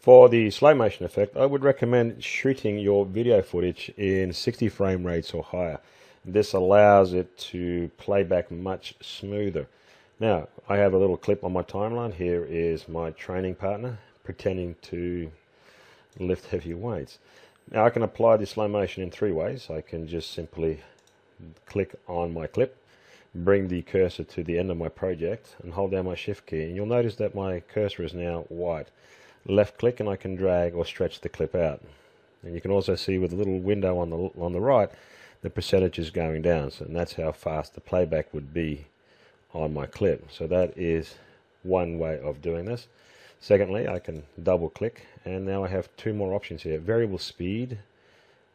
For the slow motion effect, I would recommend shooting your video footage in 60 frame rates or higher. This allows it to play back much smoother. Now, I have a little clip on my timeline. Here is my training partner pretending to lift heavy weights. Now, I can apply the slow motion in 3 ways. I can just simply click on my clip, bring the cursor to the end of my project, and hold down my shift key. And you'll notice that my cursor is now white. Left click and I can drag or stretch the clip out. And you can also see with a little window on the right, the percentage is going down. So, and that's how fast the playback would be on my clip. So that is one way of doing this. Secondly, I can double click, and now I have 2 more options here: variable speed,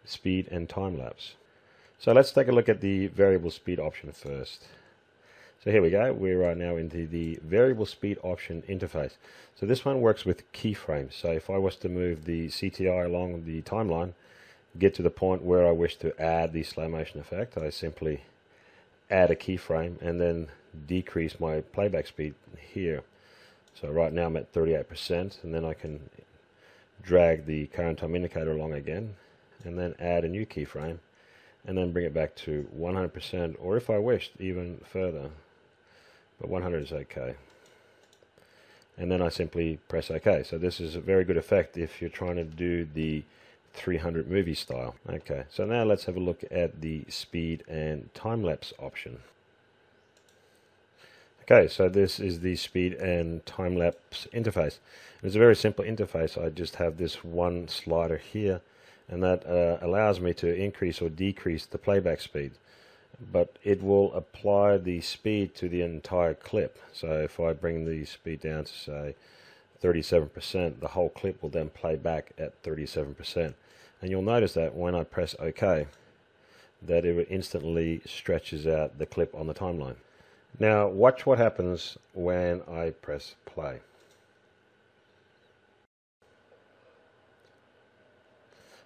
speed, and time lapse. So let's take a look at the variable speed option first. So here we go. We are now into the variable speed option interface. So this one works with keyframes. So if I was to move the CTI along the timeline, get to the point where I wish to add the slow motion effect, I simply add a keyframe and then decrease my playback speed here. So right now I'm at 38%, and then I can drag the current time indicator along again and then add a new keyframe and then bring it back to 100%, or if I wished, even further. But 100 is okay. And then I simply press OK. So this is a very good effect if you're trying to do the 300 movie style. Okay, so now let's have a look at the speed and time lapse option. Okay, so this is the speed and time lapse interface. It's a very simple interface. I just have this one slider here, and that allows me to increase or decrease the playback speed. But it will apply the speed to the entire clip. So if I bring the speed down to say 37%, the whole clip will then play back at 37%. And you'll notice that when I press OK, that it instantly stretches out the clip on the timeline. Now watch what happens when I press play.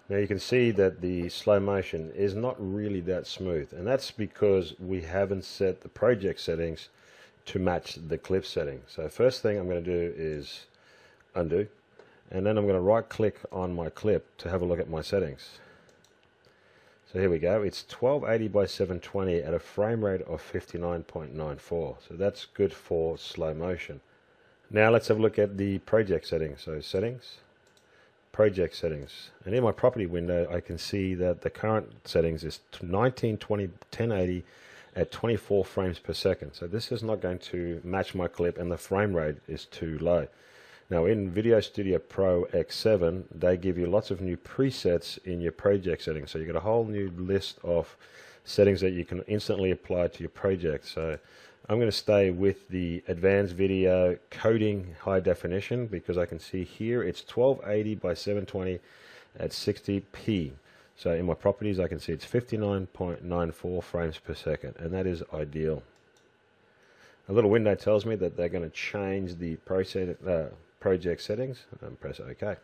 Now you can see that the slow motion is not really that smooth, and that's because we haven't set the project settings to match the clip setting. So first thing I'm going to do is undo, and then I'm going to right click on my clip to have a look at my settings. So here we go. It's 1280 by 720 at a frame rate of 59.94. So that's good for slow motion. Now let's have a look at the project settings. So settings, project settings, and in my property window I can see that the current settings is 1920 1080 at 24 frames per second. So this is not going to match my clip, and the frame rate is too low. Now in Video Studio Pro X7 they give you lots of new presets in your project settings, so you get a whole new list of settings that you can instantly apply to your project. So I'm going to stay with the advanced video coding high definition, because I can see here it's 1280 by 720 at 60p. So in my properties I can see it's 59.94 frames per second, and that is ideal. A little window tells me that they're going to change the project settings, and press OK.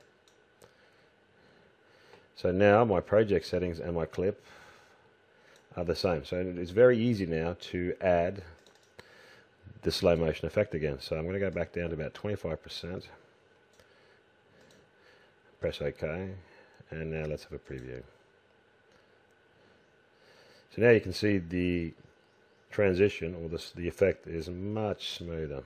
So now my project settings and my clip are the same. So it's very easy now to add the slow motion effect again. So I'm going to go back down to about 25%, press OK, and now let's have a preview. So now you can see the transition, or the effect is much smoother.